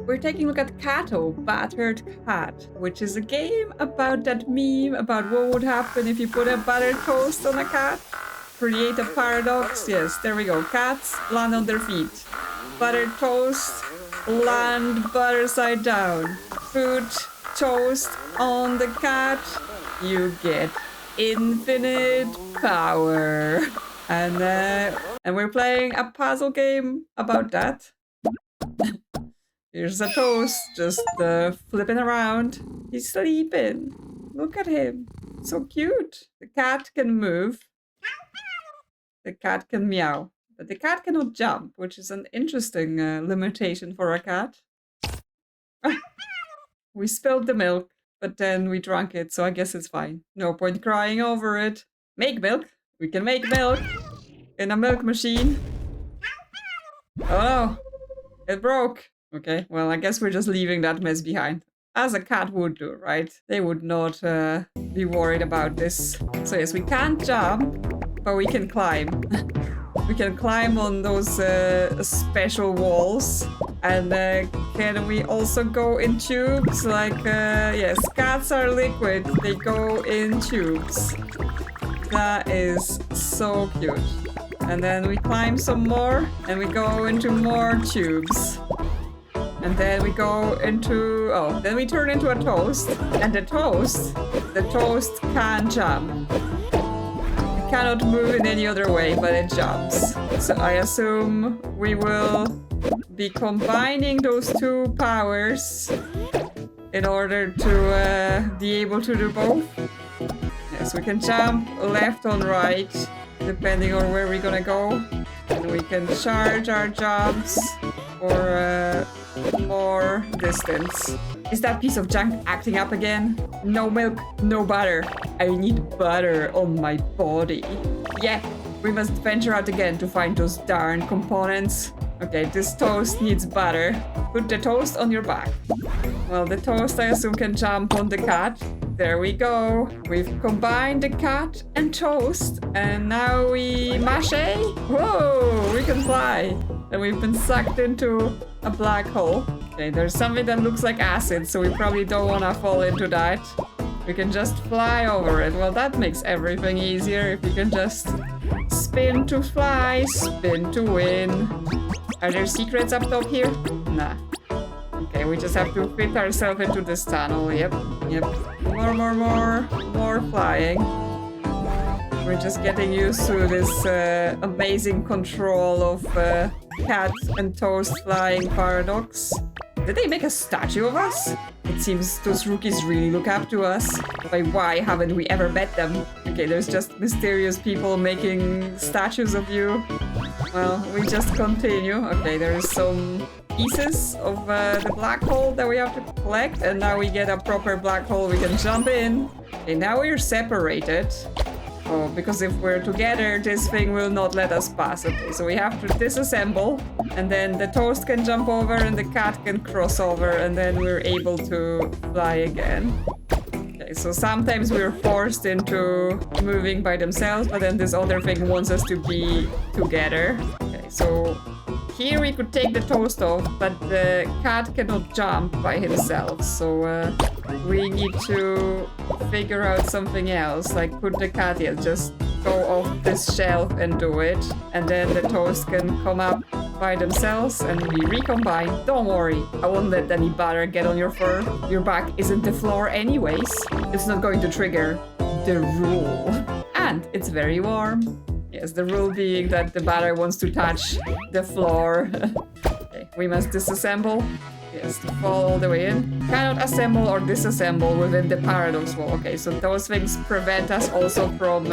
We're taking a look at CATO, Battered Cat, which is a game about that meme about what would happen if you put a buttered toast on a cat. Create a paradox. Yes, there we go. Cats land on their feet. Buttered toast, land butter side down. Put toast on the cat, you get infinite power. And we're playing a puzzle game about that. Here's a toast, just flipping around. He's sleeping. Look at him. So cute. The cat can move. The cat can meow. But the cat cannot jump, which is an interesting limitation for a cat. We spilled the milk, but then we drank it, so I guess it's fine. No point crying over it. Make milk. We can make milk in a milk machine. Oh no, it broke. Okay, well, I guess we're just leaving that mess behind. As a cat would do, right? They would not be worried about this. So yes, we can't jump, but we can climb. We can climb on those special walls. And can we also go in tubes? Like, yes, cats are liquid. They go in tubes. That is so cute. And then we climb some more, and we go into more tubes. And then we go into, oh, then we turn into a toast. And the toast can jump. It cannot move in any other way, but it jumps. So I assume we will be combining those two powers in order to be able to do both. Yes, we can jump left or right, depending on where we're gonna go. And we can charge our jumps for more distance. Is that piece of junk acting up again? No milk, no butter. I need butter on my body. Yeah, we must venture out again to find those darn components. Okay, this toast needs butter. Put the toast on your back. Well, the toast, I assume, can jump on the cat. There we go. We've combined the cat and toast, and now we mache. Whoa, we can fly. And we've been sucked into a black hole. Okay, there's something that looks like acid, so we probably don't want to fall into that. We can just fly over it. Well, that makes everything easier if you can just spin to fly, spin to win. Are there secrets up top here? Nah. Okay, we just have to fit ourselves into this tunnel. Yep. More flying. We're just getting used to this amazing control of cat and toast flying paradox. Did they make a statue of us? It seems those rookies really look up to us. Like, why haven't we ever met them? Okay, there's just mysterious people making statues of you. Well, we just continue. Okay, there's some pieces of the black hole that we have to collect, and now we get a proper black hole we can jump in. Okay, now we're separated. Oh, because if we're together, this thing will not let us pass. Okay, so we have to disassemble, and then the toast can jump over and the cat can cross over, and then we're able to fly again. Okay, so sometimes we're forced into moving by themselves, but then this other thing wants us to be together. Okay, so here we could take the toast off, but the cat cannot jump by himself, so we need to figure out something else, like put the cat here, just go off this shelf and do it, and then the toast can come up by themselves and we recombine. Don't worry, I won't let any butter get on your fur. Your back isn't the floor anyways. It's not going to trigger the rule. And it's very warm. Yes, the rule being that the batter wants to touch the floor. Okay, we must disassemble. Yes, to fall all the way in. Cannot assemble or disassemble within the paradox wall. Okay, so those things prevent us also from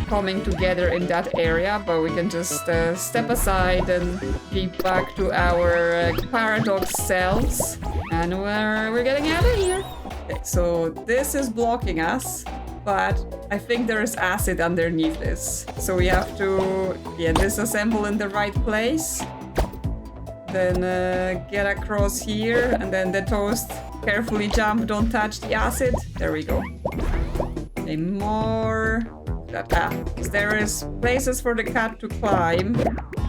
coming together in that area, but we can just step aside and be back to our paradox selves. And we're getting out of here. Okay, so this is blocking us. But I think there is acid underneath this. So we have to disassemble in the right place. Then get across here, and then the toast carefully jump, don't touch the acid. There we go. Okay, more that? Because there is places for the cat to climb.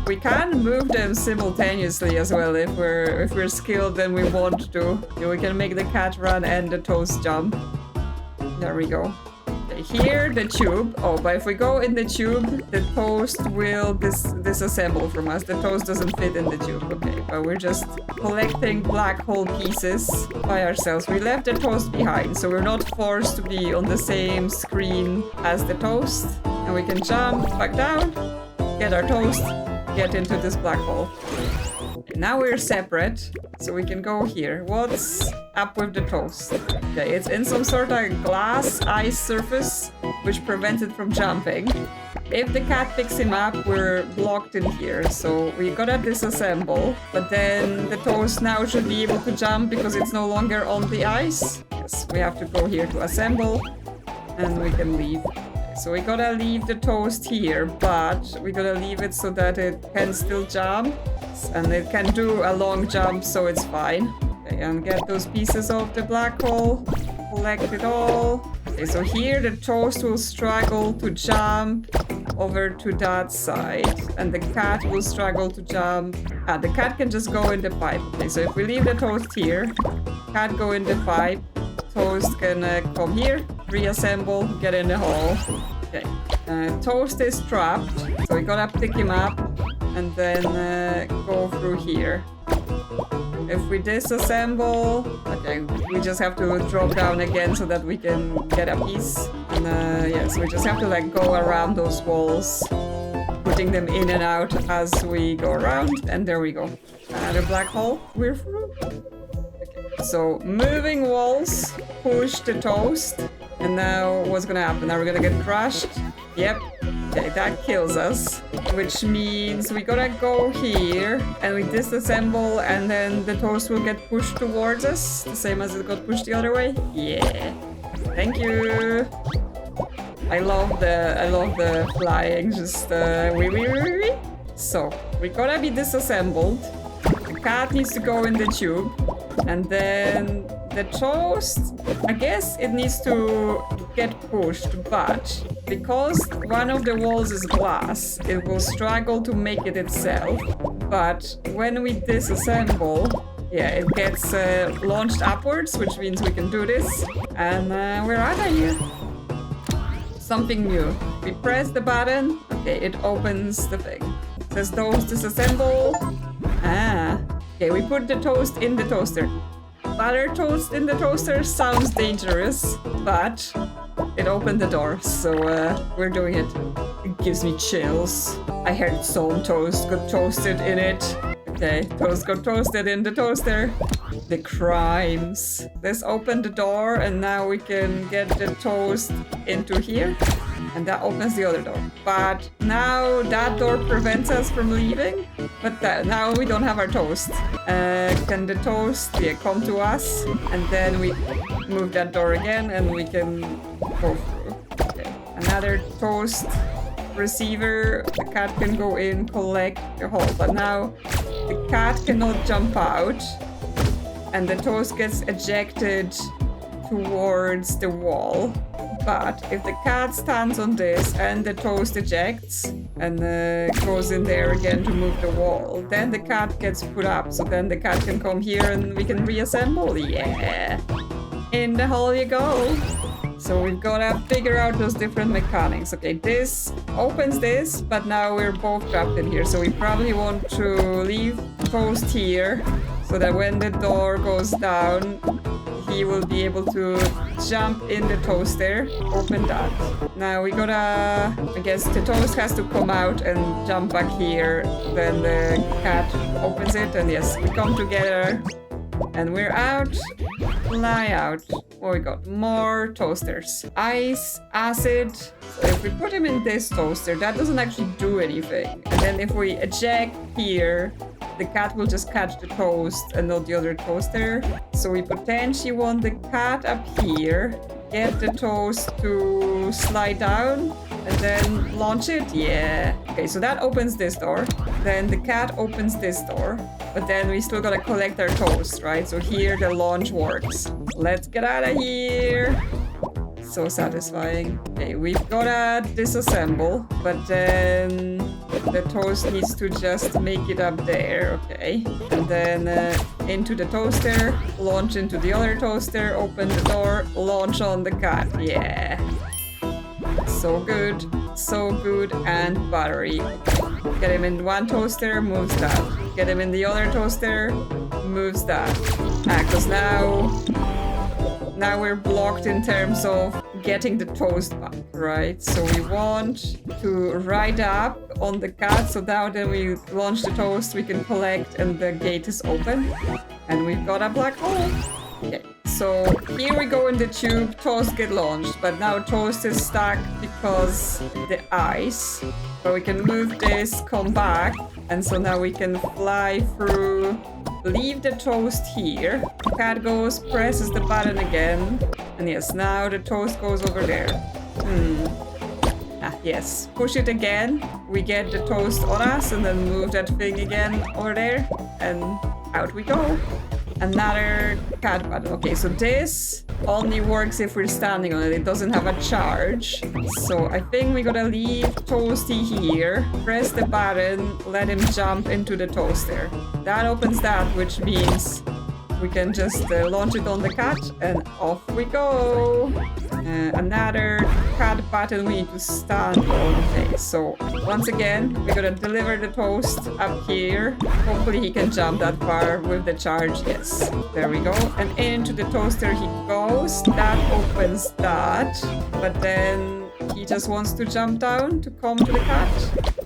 We can move them simultaneously as well if we're skilled and we want to. We can make the cat run and the toast jump. There we go. Okay, here the tube. Oh, but if we go in the tube, the toast will disassemble from us. The toast doesn't fit in the tube. Okay, but we're just collecting black hole pieces by ourselves. We left the toast behind, so we're not forced to be on the same screen as the toast. And we can jump back down, get our toast, get into this black hole. Okay, now we're separate, so we can go here. What's up with the toast? Okay, it's in some sort of glass ice surface, which prevents it from jumping. If the cat picks him up, we're blocked in here, so we gotta disassemble. But then the toast now should be able to jump because it's no longer on the ice. Yes, we have to go here to assemble, and we can leave. So we gotta leave the toast here, but we gotta leave it so that it can still jump. And it can do a long jump, so it's fine. Okay, and get those pieces of the black hole. Collect it all. Okay, so here the toast will struggle to jump over to that side. And the cat will struggle to jump. The cat can just go in the pipe. Okay, so if we leave the toast here, cat go in the pipe. Toast can come here, reassemble, get in the hole. Okay, toast is trapped, so we gotta pick him up and then go through here. If we disassemble, okay, we just have to drop down again so that we can get a piece. And yes, we just have to like go around those walls, putting them in and out as we go around. And there we go. Another black hole. We're through. So, moving walls, push the toast, and now what's gonna happen? Are we gonna get crushed? Yep. Okay, that kills us, which means we gotta go here, and we disassemble, and then the toast will get pushed towards us, the same as it got pushed the other way. Yeah. Thank you. I love the flying, just wee. So, we gotta be disassembled. The cat needs to go in the tube. And then the toast, I guess it needs to get pushed, but because one of the walls is glass, it will struggle to make it itself. But when we disassemble, yeah, it gets launched upwards, which means we can do this. And we're out of here. Something new. We press the button, okay, it opens the thing. It says toast disassemble. Okay, we put the toast in the toaster. Butter toast in the toaster sounds dangerous, but it opened the door, so we're doing it. It gives me chills. I heard some toast got toasted in it. Okay, toast got toasted in the toaster. The crimes. Let's open the door, and now we can get the toast into here. And that opens the other door. But now that door prevents us from leaving. But now we don't have our toast. Can the toast come to us? And then we move that door again and we can go through. Okay. Another toast receiver. The cat can go in, collect the hole. But now the cat cannot jump out. And the toast gets ejected towards the wall. But if the cat stands on this and the toast ejects and goes in there again to move the wall, then the cat gets put up. So then the cat can come here and we can reassemble. Yeah! In the hole you go! So we've got to figure out those different mechanics. Okay, this opens this, but now we're both trapped in here. So we probably want to leave toast here so that when the door goes down, he will be able to jump in the toaster, open that. Now we gotta, I guess the toast has to come out and jump back here. Then the cat opens it, and yes, we come together. And we're out. Fly out. Oh, we got more toasters. Ice, acid. So if we put him in this toaster, that doesn't actually do anything. And then if we eject here, the cat will just catch the toast and not the other toaster. So we potentially want the cat up here, get the toast to slide down, and then launch it. Yeah. Okay, so that opens this door. Then the cat opens this door. But then we still gotta collect our toast, right? So here the launch works. Let's get out of here. So satisfying. Okay, we've got a disassemble, but then the toast needs to just make it up there. Okay. And then into the toaster, launch into the other toaster, open the door, launch on the cat. Yeah. So good. So good. And battery. Get him in one toaster, moves that. Get him in the other toaster, moves that. Because now we're blocked in terms of getting the toast back, right? So we want to ride up on the cat, so now then we launch the toast, we can collect, and the gate is open. And we've got a black hole. Okay, so here we go in the tube, toast get launched, but now toast is stuck because the ice. But we can move this, come back, and so now we can fly through, leave the toast here. Cat goes, presses the button again, and yes, now the toast goes over there. Yes, push it again, we get the toast on us, and then move that thing again over there, and out we go. Another cat button. Okay, so this only works if we're standing on it. It doesn't have a charge. So I think we gotta leave Toasty here, press the button, let him jump into the toaster. That opens that, which means we can just launch it on the cat, and off we go. Another cat button we need to stand on. Okay, so once again, we're gonna deliver the toast up here. Hopefully he can jump that far with the charge. Yes, there we go. And into the toaster he goes. That opens that. But then he just wants to jump down to come to the cat.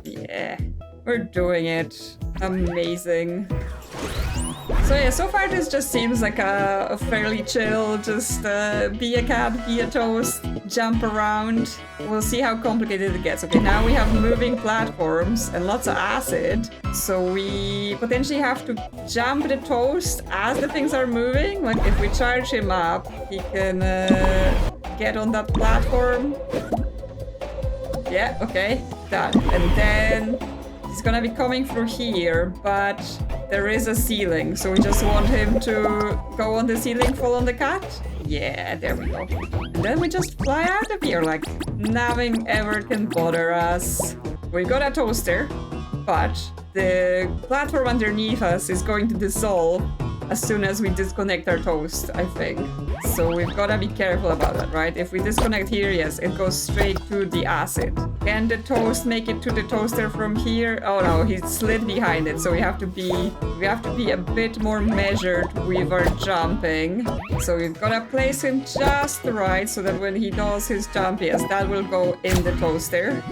Yeah, we're doing it. Amazing. So yeah, so far this just seems like a fairly chill, just be a cat, be a toast, jump around. We'll see how complicated it gets. Okay, now we have moving platforms and lots of acid. So we potentially have to jump the toast as the things are moving. Like if we charge him up, he can get on that platform. Yeah, okay, done. And then he's gonna be coming through here, but there is a ceiling, so we just want him to go on the ceiling, fall on the cat. Yeah, there we go. And then we just fly out of here like nothing ever can bother us. We got a toaster, but the platform underneath us is going to dissolve as soon as we disconnect our toast, I think. So we've got to be careful about that, right? If we disconnect here, yes, it goes straight to the acid. Can the toast make it to the toaster from here? Oh no, he slid behind it, so we have to be a bit more measured with our jumping. So we've got to place him just right so that when he does his jump, yes, that will go in the toaster.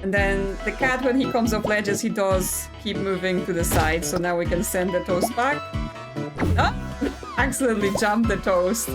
And then the cat, when he comes off ledges, he does keep moving to the side, so now we can send the toast back. Ah! Accidentally jumped the toast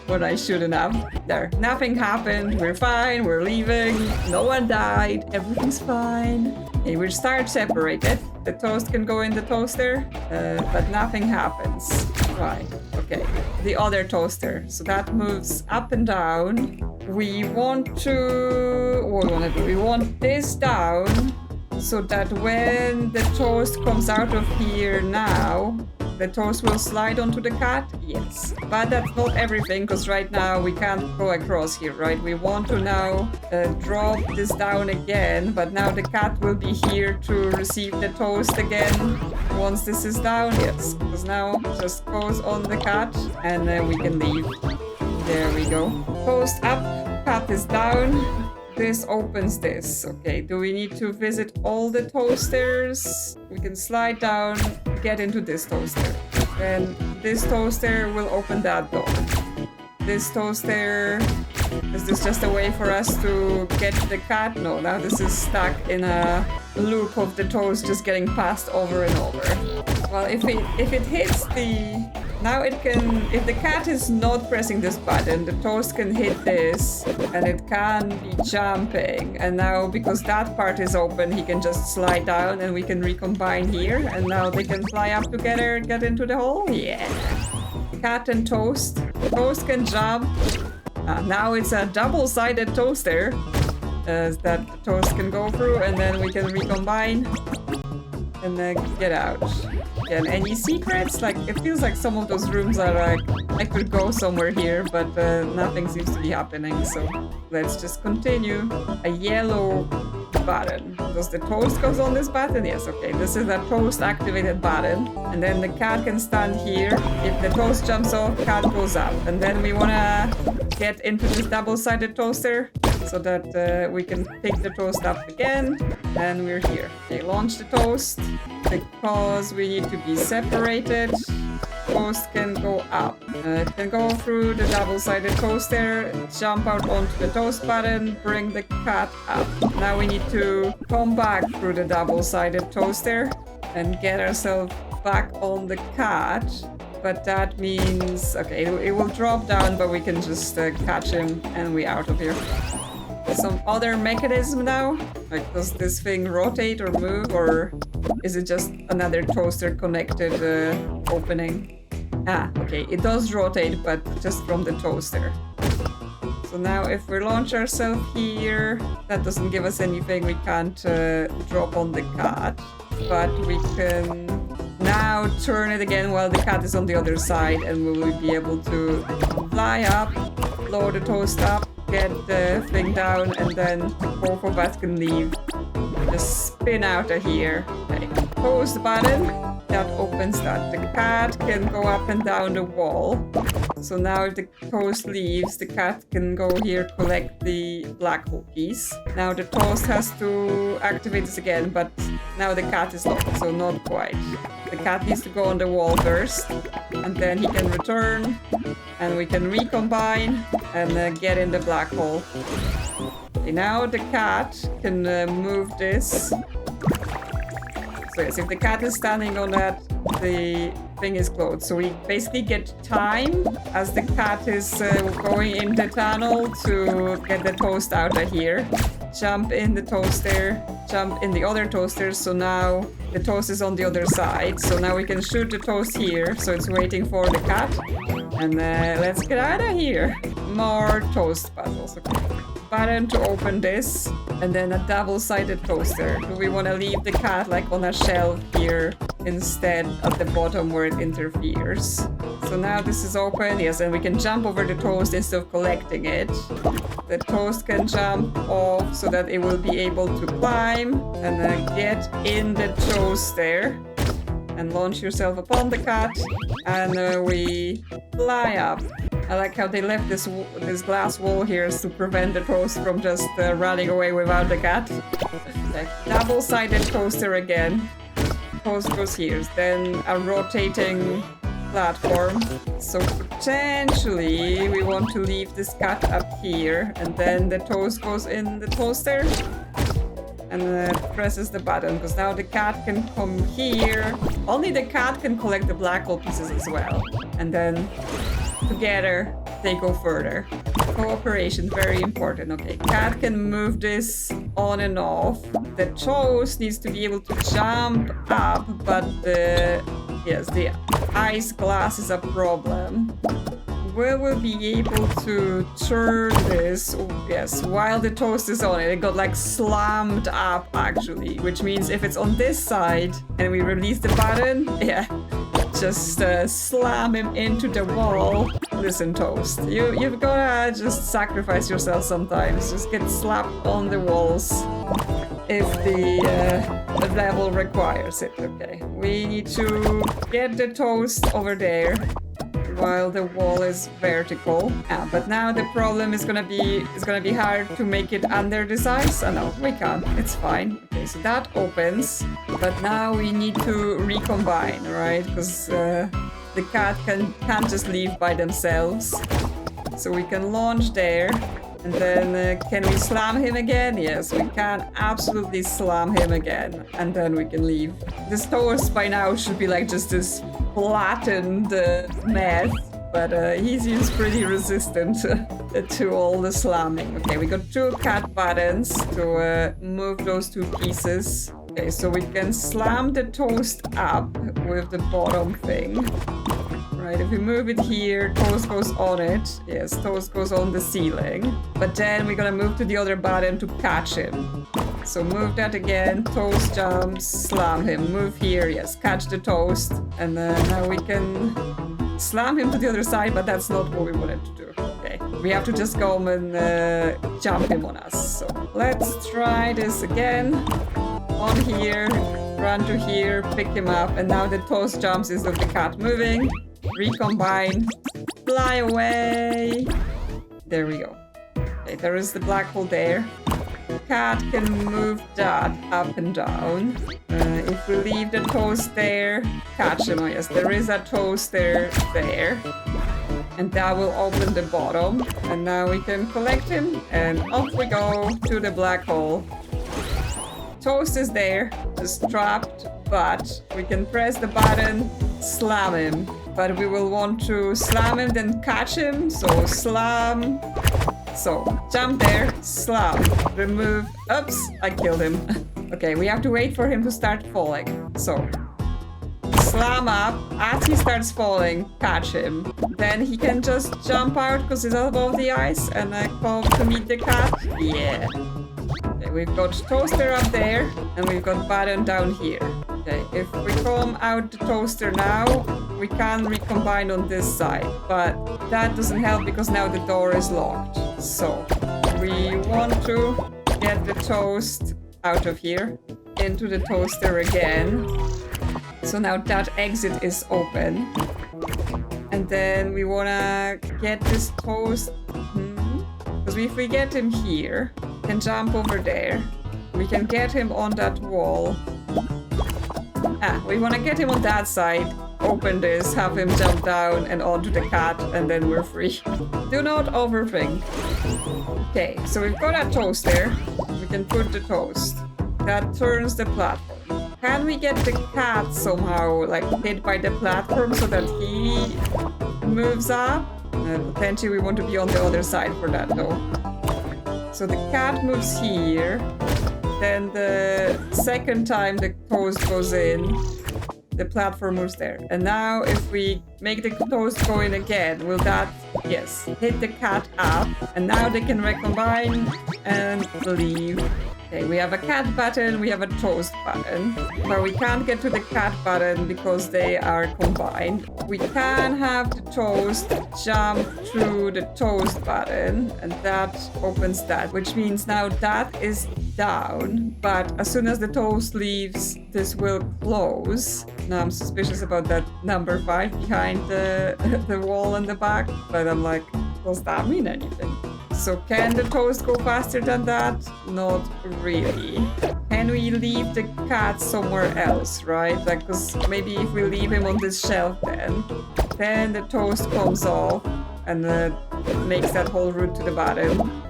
when I shouldn't have. There, nothing happened. We're fine. We're leaving. No one died. Everything's fine. Okay, we'll start separated. The toast can go in the toaster, but nothing happens. Right. Okay. The other toaster. So that moves up and down. We want to. What do we want to do? We want this down so that when the toast comes out of here now, the toast will slide onto the cat? Yes. But that's not everything, because right now we can't go across here, right? We want to now drop this down again, but now the cat will be here to receive the toast again once this is down. Yes, because now it just goes on the cat, and then we can leave. There we go. Toast up, cat is down. This opens this. Okay, do we need to visit all the toasters? We can slide down, get into this toaster. Then this toaster will open that door. This toaster, is this just a way for us to get to the cat? No, now this is stuck in a loop of the toast just getting passed over and over. Well, if it hits the... Now it can, if the cat is not pressing this button, the toast can hit this and it can be jumping. And now because that part is open, he can just slide down and we can recombine here. And now they can fly up together and get into the hole. Yeah. Cat and toast. Toast can jump. Now it's a double-sided toaster that the toast can go through, and then we can recombine and then get out. again. Any secrets? Like, it feels like some of those rooms are like, I could go somewhere here, but nothing seems to be happening. So let's just continue. A yellow button. Does the toast goes on this button? Yes, okay. This is a toast activated button. And then the cat can stand here. If the toast jumps off, cat goes up. And then we want to get into this double-sided toaster so that we can pick the toast up again. And we're here. Okay, launch the toast because we need to be separated. Toast can go up. It can go through the double-sided toaster, jump out onto the toast button, bring the cat up. Now we need to come back through the double-sided toaster and get ourselves back on the cat. But that means, okay, it will drop down, but we can just catch him and we're out of here. Some other mechanism now? Like, does this thing rotate or move, or is it just another toaster connected opening? Ah, okay, it does rotate, but just from the toaster. So now if we launch ourselves here, that doesn't give us anything. We can't drop on the cat, but we can now turn it again while the cat is on the other side, and we will be able to fly up, blow the toast up, get the thing down, and then both of us can leave. Just spin out of here. Okay, toast button. That opens that. The cat can go up and down the wall. So now if the toast leaves, the cat can go here, collect the black hole piece. Now the toast has to activate this again, but now the cat is locked, so not quite. The cat needs to go on the wall first, and then he can return, and we can recombine and get in the black hole. Okay, now the cat can move this. So yes, if the cat is standing on that, the thing is closed. So we basically get time as the cat is going in the tunnel to get the toast out of here. Jump in the toaster, jump in the other toaster. So now the toast is on the other side. So now we can shoot the toast here. So it's waiting for the cat. And let's get out of here. More toast puzzles. Okay. Button to open this, and then a double-sided toaster. Do we want to leave the cat like on a shelf here instead at the bottom where it interferes? So now this is open, yes, and we can jump over the toast instead of collecting it. The toast can jump off so that it will be able to climb and get in the toaster and launch yourself upon the cat, and we fly up. I like how they left this glass wall here to prevent the toast from just running away without the cat. Okay. Double-sided toaster again. Toast goes here. Then a rotating platform. So potentially we want to leave this cat up here, and then the toast goes in the toaster and presses the button, because now the cat can come here. Only the cat can collect the black hole pieces as well. And then together they go further. Cooperation, very important. Okay, cat can move this on and off. The toast needs to be able to jump up, but the ice glass is a problem. We will be able to turn this, yes, while the toast is on it. It got like slammed up actually, which means if it's on this side and we release the button, yeah, just slam him into the wall. Listen, toast, you've gotta just sacrifice yourself sometimes. Just get slapped on the walls if the level requires it. Okay, we need to get the toast over there while the wall is vertical. But now the problem is gonna be hard to make it under this ice. Oh no, we can't. It's fine. Okay, so that opens, but now we need to recombine, right? Because the cat can't just leave by themselves. So we can launch there, and then can we slam him again? Yes, we can absolutely slam him again, and then we can leave. This toast by now should be like just this flattened mess, but he seems pretty resistant to all the slamming. Okay, we got two cat buttons to move those two pieces. Okay, so we can slam the toast up with the bottom thing. Right, if we move it here, toast goes on it. Yes, toast goes on the ceiling. But then we're gonna move to the other button to catch him. So move that again, toast jumps, slam him, move here, yes, catch the toast. And then now we can slam him to the other side, but that's not what we wanted to do. Okay, we have to just go and jump him on us. So let's try this again. On here, run to here, pick him up, and now the toast jumps is of the cat moving. Recombine, fly away. There we go. Okay, there is the black hole there. Cat can move that up and down. If we leave the toast there, catch him. Oh yes, there is a toaster there. And that will open the bottom. And now we can collect him, and off we go to the black hole. Toast is there, just trapped, but we can press the button, slam him. But we will want to slam him, then catch him. So slam. So jump there, slam, remove. Oops, I killed him. Okay, we have to wait for him to start falling. So slam up. As he starts falling, catch him. Then he can just jump out because he's above the ice and come to meet the cat. Yeah. Okay, we've got toaster up there and we've got button down here. Okay, if we come out the toaster now, we can recombine on this side, but that doesn't help because now the door is locked. So we want to get the toast out of here into the toaster again. So now that exit is open. And then we want to get this toast. Because if we get him here, we can jump over there. We can get him on that wall. We want to get him on that side. Open this, have him jump down and onto the cat, and then we're free. Do not overthink. Okay, so we've got a toast there. We can put the toast. That turns the platform. Can we get the cat somehow like hit by the platform so that he moves up? Potentially we want to be on the other side for that though. So the cat moves here. Then the second time the toast goes in, the platform moves there. And now if we make the toast go in again, will that, yes, hit the cat up. And now they can recombine and leave. Okay, we have a cat button, we have a toast button. But we can't get to the cat button because they are combined. We can have the toast jump through the toast button, and that opens that, which means now that is down, but as soon as the toast leaves, this will close. Now I'm suspicious about that number 5 behind the wall in the back, but I'm like, does that mean anything? So can the toast go faster than that? Not really. Can we leave the cat somewhere else, right? Like, cause maybe if we leave him on this shelf then the toast comes off and makes that whole route to the bottom.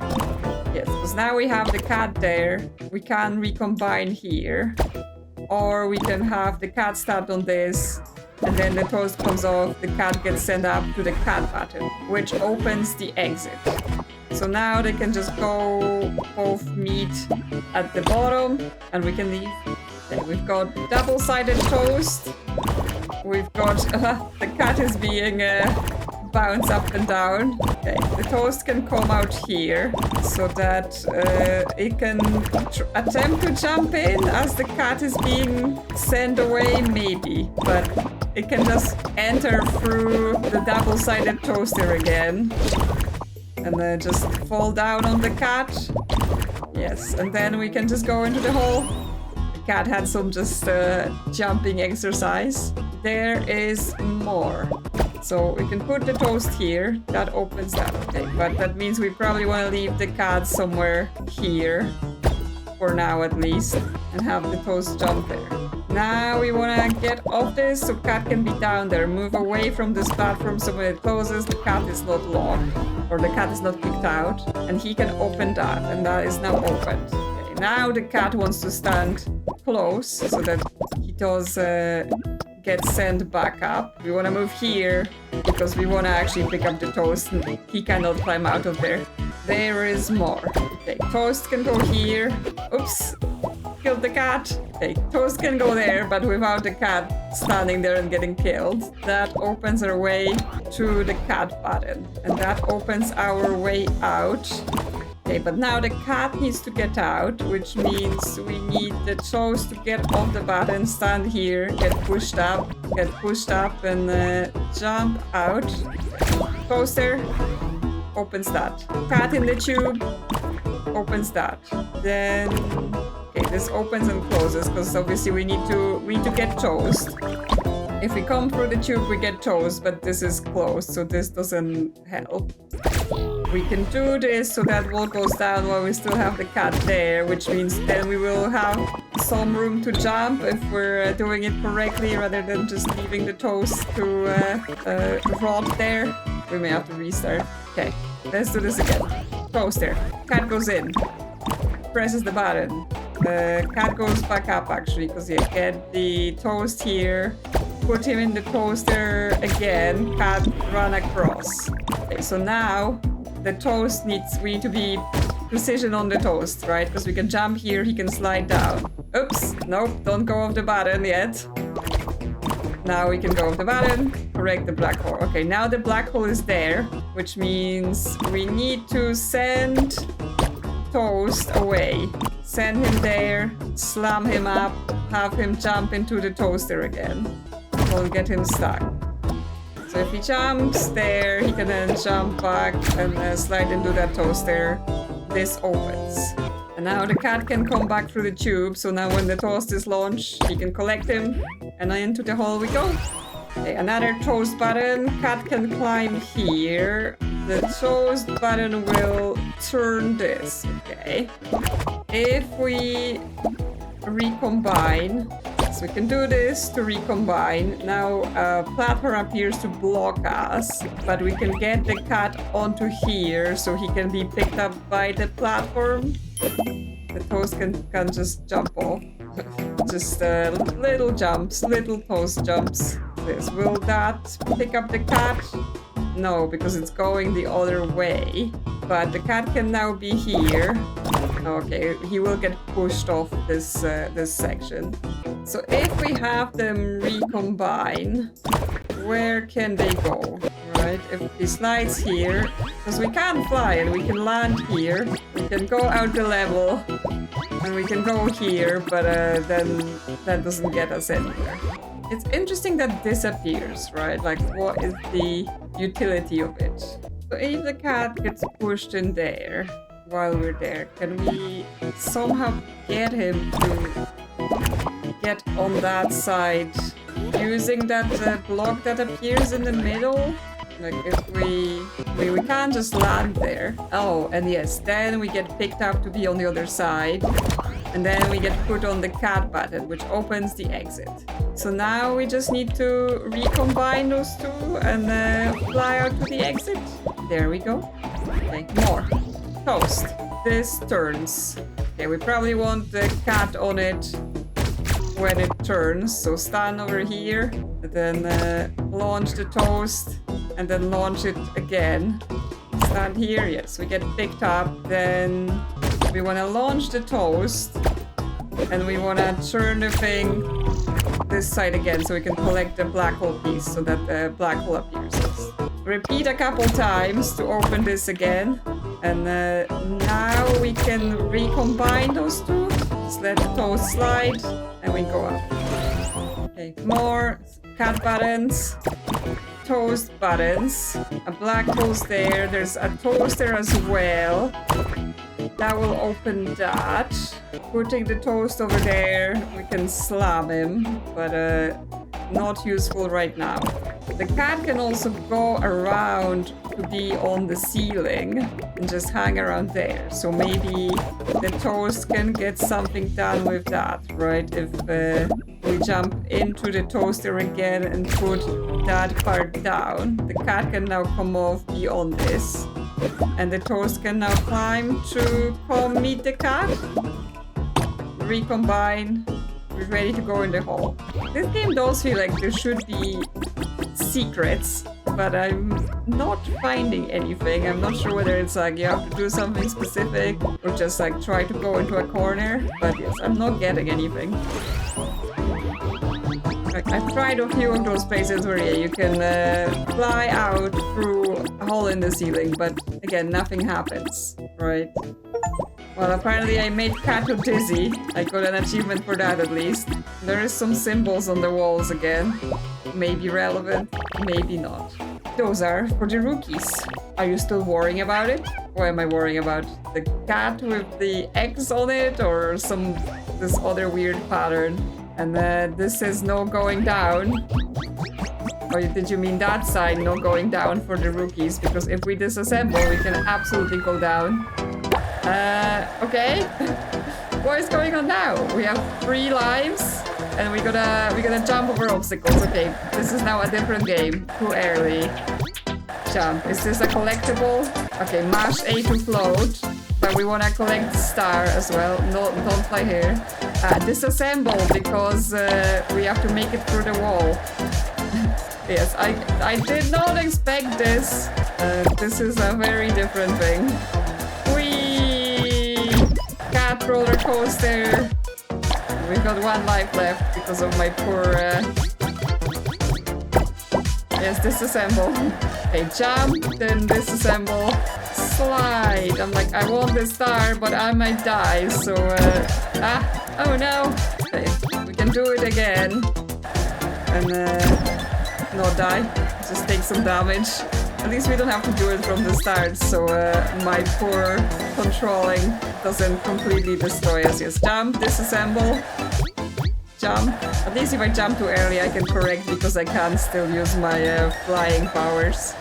Yes, because now we have the cat there. We can recombine here. Or we can have the cat start on this, and then the toast comes off, the cat gets sent up to the cat button, which opens the exit. So now they can just go both meet at the bottom, and we can leave. Okay, we've got double-sided toast. We've got the cat is being bounce up and down. Okay, the toast can come out here so that it can attempt to jump in as the cat is being sent away, maybe, but it can just enter through the double-sided toaster again and then just fall down on the cat. Yes, and then we can just go into the hole. The cat had some just jumping exercise. There is more. So we can put the toast here, that opens that, okay, but that means we probably want to leave the cat somewhere here, for now at least, and have the toast jump there. Now we want to get off this so cat can be down there, move away from this platform so when it closes the cat is not locked, or the cat is not kicked out, and he can open that, and that is now opened. Okay, now the cat wants to stand close so that he does get sent back up. We want to move here because we want to actually pick up the toast and he cannot climb out of there. There is more. Okay, toast can go here. Oops, killed the cat. Okay, toast can go there, but without the cat standing there and getting killed. That opens our way to the cat button, and that opens our way out Okay, but now the cat needs to get out, which means we need the toast to get off the button, stand here, get pushed up, and jump out. Toaster, opens that. Cat in the tube, opens that. Then, okay, this opens and closes because obviously we need to get toast. If we come through the tube, we get toast, but this is closed, so this doesn't help. We can do this so that wall goes down while we still have the cat there, which means then we will have some room to jump if we're doing it correctly rather than just leaving the toast to rot there. We may have to restart. Okay, let's do this again. Toaster. Cat goes in. Presses the button. The cat goes back up actually because you get the toast here. Put him in the toaster again. Cat run across. Okay, so now the toast we need to be precision on the toast, right? Because we can jump here, he can slide down. Oops, nope, don't go off the button yet. Now we can go off the button, correct the black hole. Okay, now the black hole is there, which means we need to send toast away. Send him there, slam him up, have him jump into the toaster again. We'll get him stuck. So if he jumps there, he can then jump back and slide into that toaster. This opens. And now the cat can come back through the tube. So now when the toast is launched, he can collect him. And then into the hole we go. Okay, another toast button. Cat can climb here. The toast button will turn this. Okay. If we recombine, so we can do this to recombine. Now a platform appears to block us, but we can get the cat onto here so he can be picked up by the platform. The toast can just jump off. Just little jumps, little toast jumps. This. Will that pick up the cat? No, because it's going the other way. But the cat can now be here. Okay, he will get pushed off this this section. So if we have them recombine, where can they go? Right? If he slides here, because we can't fly and we can land here, we can go out the level and we can go here, but then that doesn't get us anywhere. It's interesting that this appears, right? Like, what is the utility of it? So if the cat gets pushed in there while we're there, can we somehow get him to get on that side using that block that appears in the middle? Like if we can't just land there. Oh, and yes, then we get picked up to be on the other side. And then we get put on the cat button, which opens the exit. So now we just need to recombine those two and fly out to the exit. There we go. Okay, more. Toast. This turns. Okay, we probably want the cat on it when it turns. So stand over here, and then launch the toast, and then launch it again. Stand here, yes, we get picked up. Then we want to launch the toast, and we want to turn the thing this side again so we can collect the black hole piece so that the black hole appears. Repeat a couple times to open this again. And now we can recombine those two. Just let the toast slide and we go up. Okay, more cat buttons, toast buttons. A black hole's there. There's a toaster as well. That will open that. Putting the toast over there, we can slam him, but not useful right now. The cat can also go around to be on the ceiling and just hang around there. So maybe the toast can get something done with that, right? If we jump into the toaster again and put that part down, the cat can now come off beyond this. And the toast can now climb to come meet the cat. Recombine. We're ready to go in the hole. This game does feel like there should be secrets, but I'm not finding anything. I'm not sure whether it's like you have to do something specific or just like try to go into a corner. But yes, I'm not getting anything. I've tried a few of those places where you can fly out through a hole in the ceiling, but again, nothing happens. Right. Well, apparently I made CATO dizzy. I got an achievement for that at least. There is some symbols on the walls again. Maybe relevant, maybe not. Those are for the rookies. Are you still worrying about it? What am I worrying about? The cat with the X on it or this other weird pattern? And this is no going down. Or did you mean that sign, no going down for the rookies? Because if we disassemble, we can absolutely go down. Okay. What is going on now? We have 3 lives, and we're gonna jump over obstacles. Okay, this is now a different game. Too early. Jump. Is this a collectible? Okay, mash A to float, but we wanna collect star as well. No, don't fly here. Disassemble because we have to make it through the wall. Yes, I did not expect this. This is a very different thing. Cat roller coaster. We've got 1 life left because of my poor. Yes, disassemble. Okay, jump, then disassemble, slide. I'm like, I want the star, but I might die. So, oh no. Okay, we can do it again, and not die. Just take some damage. At least we don't have to do it from the start, so my poor controlling doesn't completely destroy us. Yes, jump, disassemble, jump. At least if I jump too early, I can correct because I can still use my flying powers.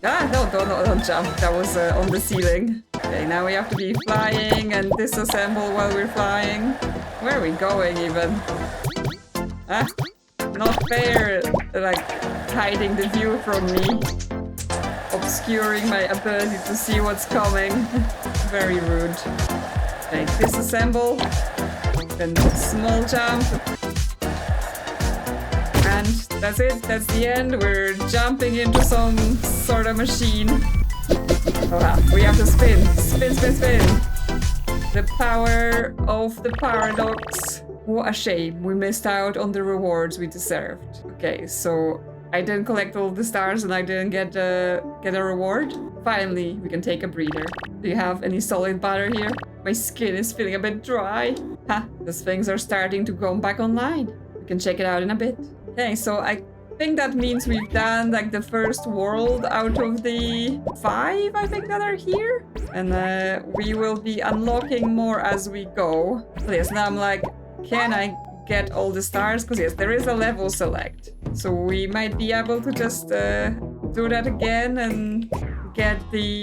Ah, no, don't jump. That was on the ceiling. Okay, now we have to be flying and disassemble while we're flying. Where are we going even? Ah, not fair, like hiding the view from me. Obscuring my ability to see what's coming. Very rude. Okay, disassemble. Then small jump. And that's it. That's the end. We're jumping into some sort of machine. Oh, wow. We have to spin. Spin, spin, spin. The power of the paradox. What a shame. We missed out on the rewards we deserved. Okay, so I didn't collect all the stars and I didn't get a reward. Finally, we can take a breather. Do you have any solid butter here? My skin is feeling a bit dry. Ha, those things are starting to come back online. We can check it out in a bit. Okay, so I think that means we've done like the first world out of the 5, I think, that are here. And we will be unlocking more as we go. So yes, now I'm like, can I get all the stars? Because yes, there is a level select. So we might be able to just do that again and get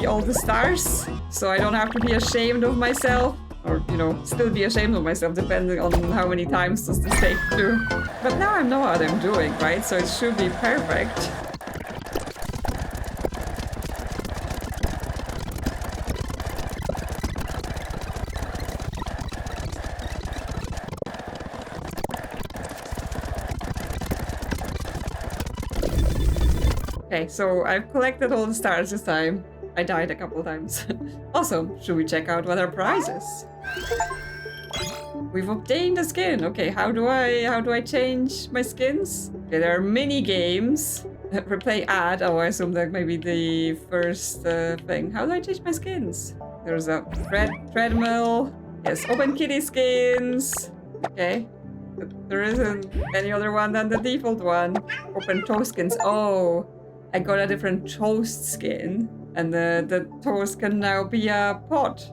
all the stars. So I don't have to be ashamed of myself. Or, you know, still be ashamed of myself depending on how many times does this take through. But now I know what I'm doing, right? So it should be perfect. Okay, so I've collected all the stars this time. I died a couple times. Also, should we check out what our prize is? We've obtained a skin. Okay, how do I change my skins? Okay, there are mini games. Replay ad. Oh, I assume that maybe the first thing. How do I change my skins? There's a treadmill. Yes, open kitty skins. Okay. There isn't any other one than the default one. Open toast skins. Oh, I got a different toast skin. And the toast can now be a pot.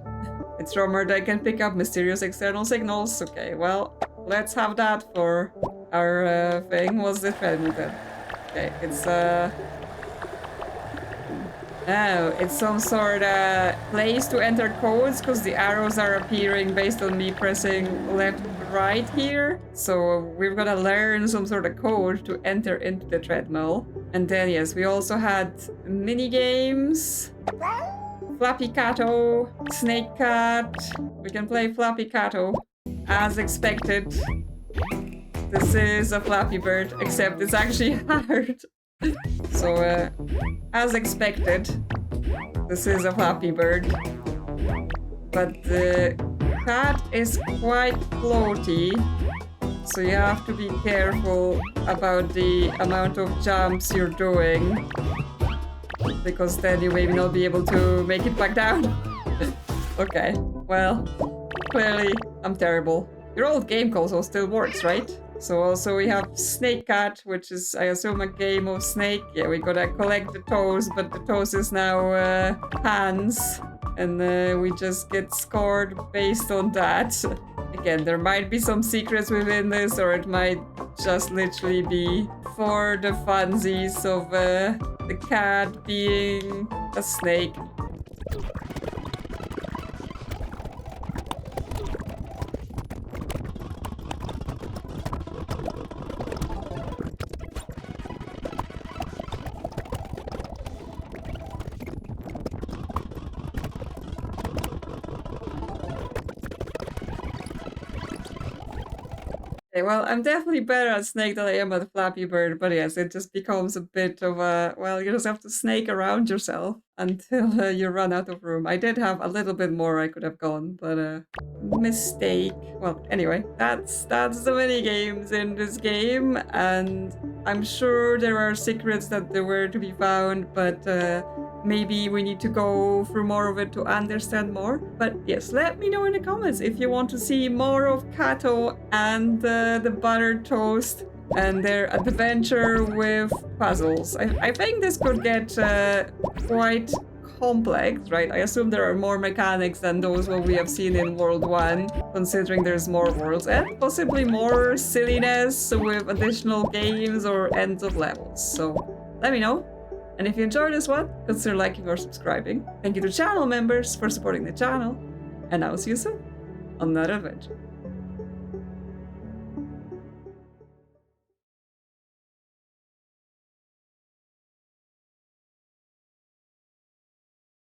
It's rumored I can pick up mysterious external signals. Okay, well, let's have that for our thing. What's the treadmill then? Okay, it's oh, it's some sort of place to enter codes because the arrows are appearing based on me pressing left, right here. So we're gonna learn some sort of code to enter into the treadmill. And then yes, we also had mini games. Flappy CATO, Snake Cat. We can play Flappy CATO as expected. This is a Flappy Bird, except it's actually hard. So, as expected, this is a Flappy Bird. But the cat is quite floaty, so you have to be careful about the amount of jumps you're doing, because then you may not be able to make it back down. Okay, well, clearly I'm terrible. Your old game console still works, right? So also we have Snake Cat, which is, I assume, a game of snake. Yeah, we gotta collect the toes, but the toes is now hands. And we just get scored based on that. Again, there might be some secrets within this, or it might just literally be for the funsies of the cat being a snake. Okay, well, I'm definitely better at snake than I am at Flappy Bird, but yes, it just becomes a bit of a, well, you just have to snake around yourself until you run out of room. I did have a little bit more I could have gone, but mistake. Well, anyway, that's the mini games in this game, and I'm sure there are secrets that there were to be found, but maybe we need to go through more of it to understand more. But yes, let me know in the comments if you want to see more of CATO and the buttered toast and their adventure with puzzles. I think this could get quite complex, right? I assume there are more mechanics than those what we have seen in World 1, considering there's more worlds, and possibly more silliness with additional games or ends of levels. So let me know. And if you enjoyed this one, consider liking or subscribing. Thank you to channel members for supporting the channel, and I will see you soon on another adventure.